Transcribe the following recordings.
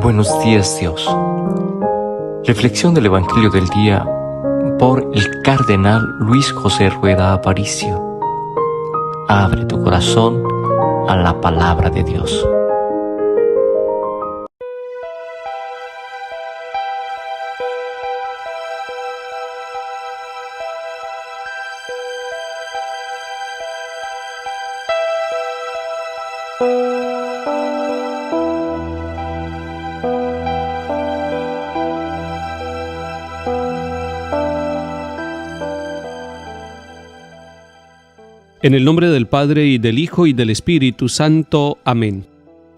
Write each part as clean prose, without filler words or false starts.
Buenos días, Dios. Reflexión del Evangelio del día por el Cardenal Luis José Rueda Aparicio. Abre tu corazón a la palabra de Dios. En el nombre del Padre, y del Hijo, y del Espíritu Santo. Amén.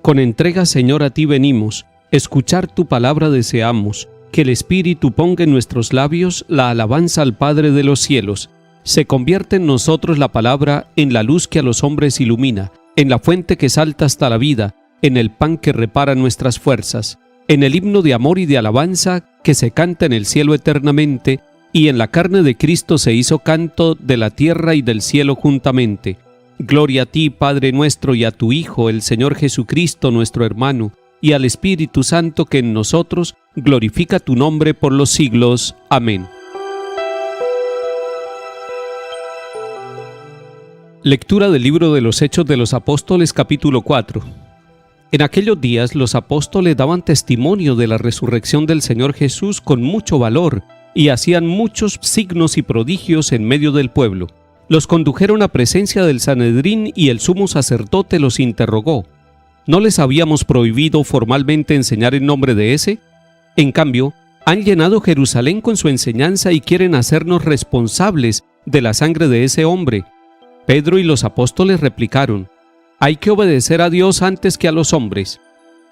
Con entrega, Señor, a ti venimos, escuchar tu palabra deseamos, que el Espíritu ponga en nuestros labios la alabanza al Padre de los cielos. Se convierte en nosotros la palabra en la luz que a los hombres ilumina, en la fuente que salta hasta la vida, en el pan que repara nuestras fuerzas, en el himno de amor y de alabanza que se canta en el cielo eternamente, y en la carne de Cristo se hizo canto de la tierra y del cielo juntamente. Gloria a ti, Padre nuestro, y a tu Hijo, el Señor Jesucristo, nuestro hermano, y al Espíritu Santo que en nosotros glorifica tu nombre por los siglos. Amén. Lectura del libro de los Hechos de los Apóstoles, capítulo 4. En aquellos días los apóstoles daban testimonio de la resurrección del Señor Jesús con mucho valor, y hacían muchos signos y prodigios en medio del pueblo. Los condujeron a presencia del Sanedrín y el sumo sacerdote los interrogó. ¿No les habíamos prohibido formalmente enseñar en nombre de ese? En cambio, han llenado Jerusalén con su enseñanza y quieren hacernos responsables de la sangre de ese hombre. Pedro y los apóstoles replicaron: hay que obedecer a Dios antes que a los hombres.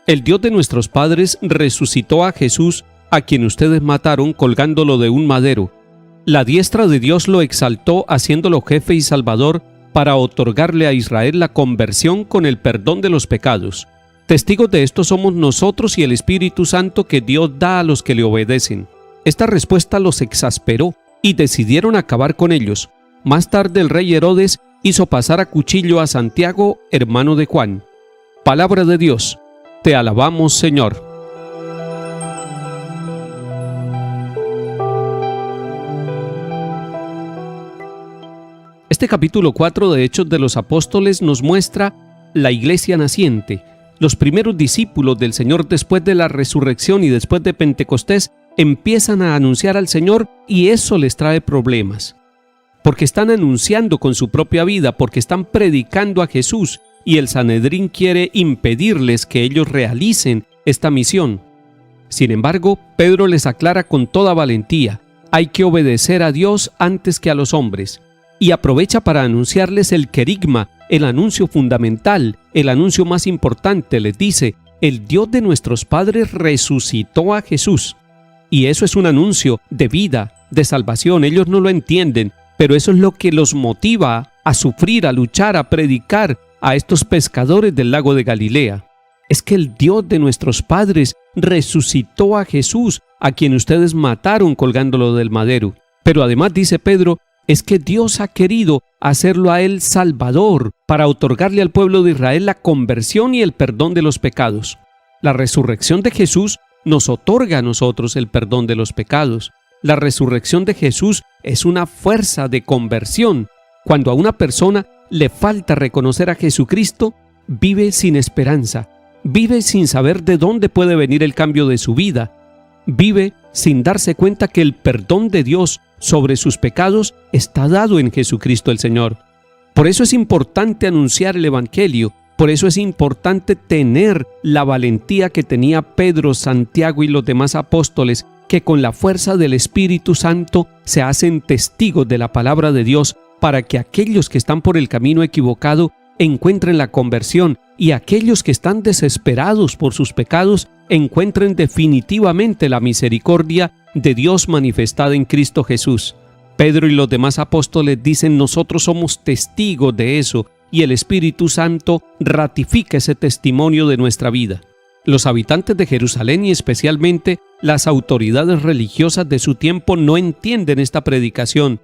El Dios de nuestros padres resucitó a Jesús, a quien ustedes mataron colgándolo de un madero. La diestra de Dios lo exaltó haciéndolo jefe y salvador para otorgarle a Israel la conversión con el perdón de los pecados. Testigos de esto somos nosotros y el Espíritu Santo que Dios da a los que le obedecen. Esta respuesta los exasperó y decidieron acabar con ellos. Más tarde el rey Herodes hizo pasar a cuchillo a Santiago, hermano de Juan. Palabra de Dios. Te alabamos, Señor. Este capítulo 4 de Hechos de los Apóstoles nos muestra la iglesia naciente. Los primeros discípulos del Señor después de la resurrección y después de Pentecostés empiezan a anunciar al Señor, y eso les trae problemas. Porque están anunciando con su propia vida, porque están predicando a Jesús, y el Sanedrín quiere impedirles que ellos realicen esta misión. Sin embargo, Pedro les aclara con toda valentía: hay que obedecer a Dios antes que a los hombres. Y aprovecha para anunciarles el querigma, el anuncio fundamental, el anuncio más importante. Les dice: el Dios de nuestros padres resucitó a Jesús. Y eso es un anuncio de vida, de salvación. Ellos no lo entienden, pero eso es lo que los motiva a sufrir, a luchar, a predicar a estos pescadores del lago de Galilea. Es que el Dios de nuestros padres resucitó a Jesús, a quien ustedes mataron colgándolo del madero. Pero además, dice Pedro, es que Dios ha querido hacerlo a él Salvador para otorgarle al pueblo de Israel la conversión y el perdón de los pecados. La resurrección de Jesús nos otorga a nosotros el perdón de los pecados. La resurrección de Jesús es una fuerza de conversión. Cuando a una persona le falta reconocer a Jesucristo, vive sin esperanza, vive sin saber de dónde puede venir el cambio de su vida, vive sin darse cuenta que el perdón de Dios sobre sus pecados está dado en Jesucristo el Señor. Por eso es importante anunciar el Evangelio, por eso es importante tener la valentía que tenía Pedro, Santiago y los demás apóstoles, que con la fuerza del Espíritu Santo se hacen testigos de la palabra de Dios, para que aquellos que están por el camino equivocado encuentren la conversión, y aquellos que están desesperados por sus pecados encuentren definitivamente la misericordia de Dios manifestada en Cristo Jesús. Pedro y los demás apóstoles dicen: nosotros somos testigos de eso, y el Espíritu Santo ratifica ese testimonio de nuestra vida. Los habitantes de Jerusalén y especialmente las autoridades religiosas de su tiempo no entienden esta predicación,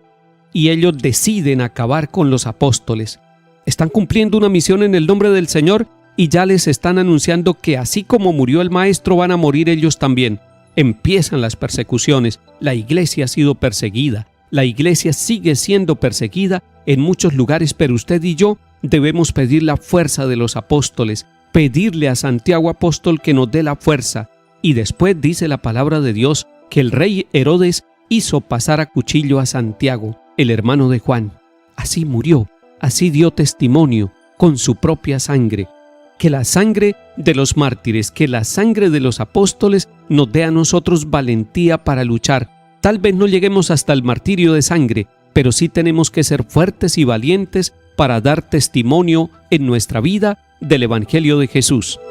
y ellos deciden acabar con los apóstoles. Están cumpliendo una misión en el nombre del Señor y ya les están anunciando que así como murió el maestro van a morir ellos también. Empiezan las persecuciones. La iglesia ha sido perseguida. La iglesia sigue siendo perseguida en muchos lugares, pero usted y yo debemos pedir la fuerza de los apóstoles, pedirle a Santiago apóstol que nos dé la fuerza. Y después dice la palabra de Dios que el rey Herodes hizo pasar a cuchillo a Santiago, el hermano de Juan. Así murió, así dio testimonio con su propia sangre. Que la sangre de los mártires, que la sangre de los apóstoles nos dé a nosotros valentía para luchar. Tal vez no lleguemos hasta el martirio de sangre, pero sí tenemos que ser fuertes y valientes para dar testimonio en nuestra vida del Evangelio de Jesús.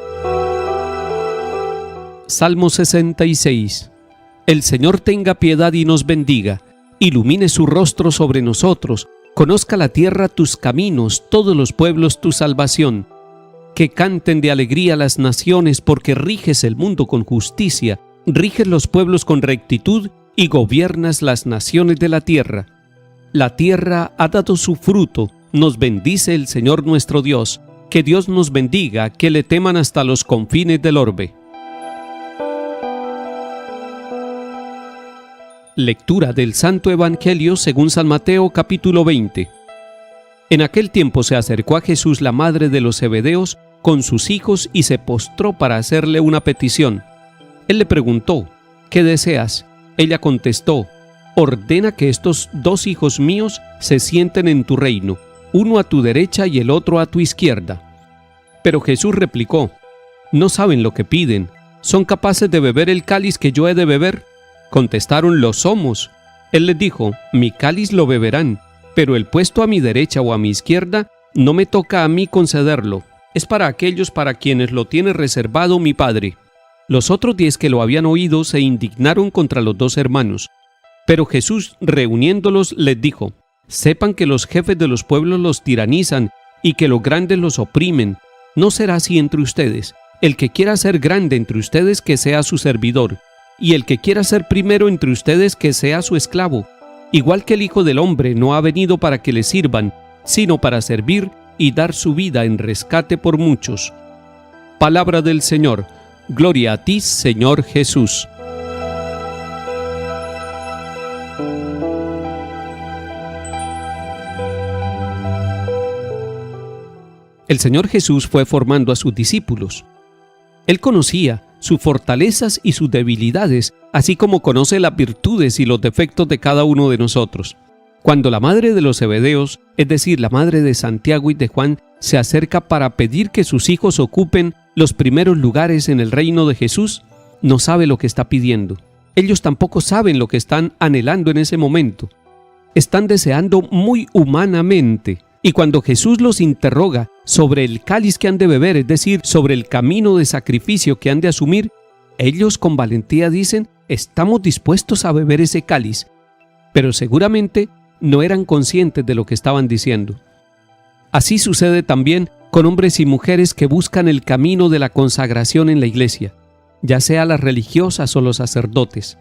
Salmo 66. El Señor tenga piedad y nos bendiga, ilumine su rostro sobre nosotros, conozca la tierra tus caminos, todos los pueblos tu salvación. Que canten de alegría las naciones, porque riges el mundo con justicia, riges los pueblos con rectitud y gobiernas las naciones de la tierra. La tierra ha dado su fruto, nos bendice el Señor nuestro Dios. Que Dios nos bendiga, que le teman hasta los confines del orbe. Lectura del Santo Evangelio según San Mateo capítulo 20. En aquel tiempo se acercó a Jesús la madre de los Zebedeos con sus hijos y se postró para hacerle una petición. Él le preguntó, ¿qué deseas? Ella contestó, ordena que estos 2 hijos míos se sienten en tu reino, uno a tu derecha y el otro a tu izquierda. Pero Jesús replicó, no saben lo que piden, ¿son capaces de beber el cáliz que yo he de beber? Contestaron, lo somos. Él les dijo, mi cáliz lo beberán, pero el puesto a mi derecha o a mi izquierda no me toca a mí concederlo, es para aquellos para quienes lo tiene reservado mi Padre. Los otros 10 que lo habían oído se indignaron contra los 2 hermanos. Pero Jesús, reuniéndolos, les dijo, sepan que los jefes de los pueblos los tiranizan y que los grandes los oprimen. No será así entre ustedes. El que quiera ser grande entre ustedes, que sea su servidor, y el que quiera ser primero entre ustedes, que sea su esclavo. Igual que el Hijo del Hombre no ha venido para que le sirvan, sino para servir y dar su vida en rescate por muchos. Palabra del Señor. Gloria a ti, Señor Jesús. El Señor Jesús fue formando a sus discípulos. Él conocía sus fortalezas y sus debilidades, así como conoce las virtudes y los defectos de cada uno de nosotros. Cuando la madre de los Zebedeos, es decir, la madre de Santiago y de Juan, se acerca para pedir que sus hijos ocupen los primeros lugares en el reino de Jesús, no sabe lo que está pidiendo. Ellos tampoco saben lo que están anhelando en ese momento. Están deseando muy humanamente. Y cuando Jesús los interroga sobre el cáliz que han de beber, es decir, sobre el camino de sacrificio que han de asumir, ellos con valentía dicen, estamos dispuestos a beber ese cáliz, pero seguramente no eran conscientes de lo que estaban diciendo. Así sucede también con hombres y mujeres que buscan el camino de la consagración en la iglesia, ya sea las religiosas o los sacerdotes.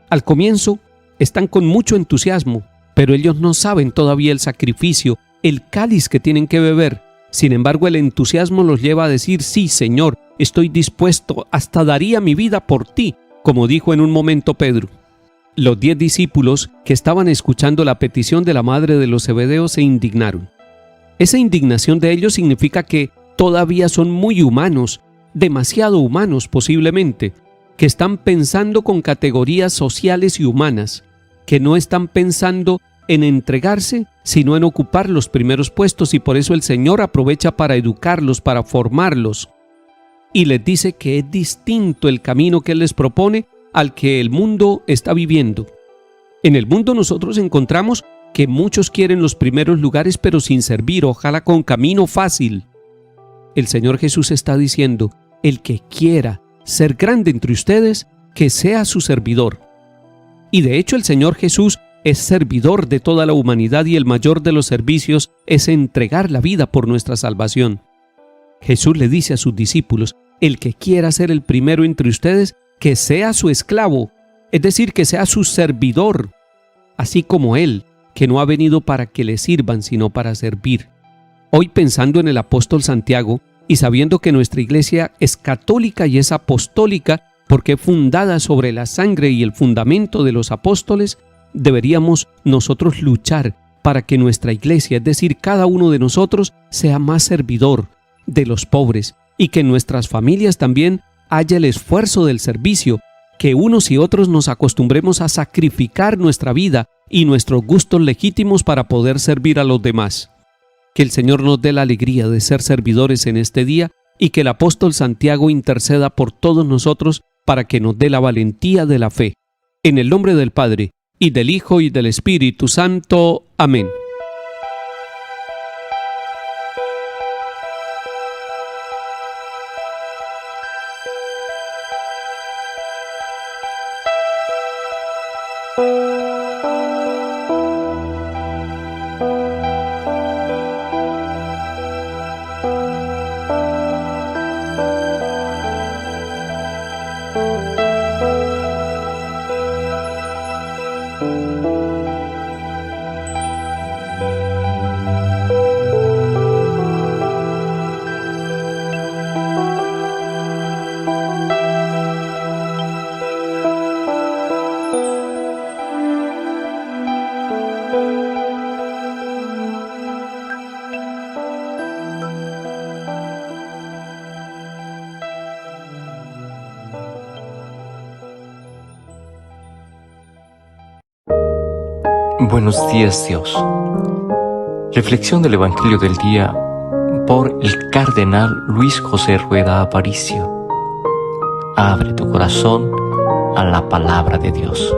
Al comienzo están con mucho entusiasmo, pero ellos no saben todavía el sacrificio, el cáliz que tienen que beber. Sin embargo, el entusiasmo los lleva a decir, sí, Señor, estoy dispuesto, hasta daría mi vida por ti, como dijo en un momento Pedro. Los 10 discípulos que estaban escuchando la petición de la madre de los Zebedeos se indignaron. Esa indignación de ellos significa que todavía son muy humanos, demasiado humanos posiblemente, que están pensando con categorías sociales y humanas, que no están pensando en entregarse, sino en ocupar los primeros puestos, y por eso el Señor aprovecha para educarlos, para formarlos, y les dice que es distinto el camino que Él les propone al que el mundo está viviendo. En el mundo nosotros encontramos que muchos quieren los primeros lugares, pero sin servir, ojalá con camino fácil. El Señor Jesús está diciendo, el que quiera ser grande entre ustedes, que sea su servidor. Y de hecho el Señor Jesús es servidor de toda la humanidad, y el mayor de los servicios es entregar la vida por nuestra salvación. Jesús le dice a sus discípulos, el que quiera ser el primero entre ustedes, que sea su esclavo, es decir, que sea su servidor, así como Él, que no ha venido para que le sirvan, sino para servir. Hoy, pensando en el apóstol Santiago, y sabiendo que nuestra iglesia es católica y es apostólica porque es fundada sobre la sangre y el fundamento de los apóstoles, deberíamos nosotros luchar para que nuestra iglesia, es decir, cada uno de nosotros, sea más servidor de los pobres y que en nuestras familias también haya el esfuerzo del servicio, que unos y otros nos acostumbremos a sacrificar nuestra vida y nuestros gustos legítimos para poder servir a los demás. Que el Señor nos dé la alegría de ser servidores en este día y que el apóstol Santiago interceda por todos nosotros para que nos dé la valentía de la fe. En el nombre del Padre, y del Hijo, y del Espíritu Santo. Amén. Buenos días, Dios. Reflexión del Evangelio del día por el cardenal Luis José Rueda Aparicio. Abre tu corazón a la palabra de Dios.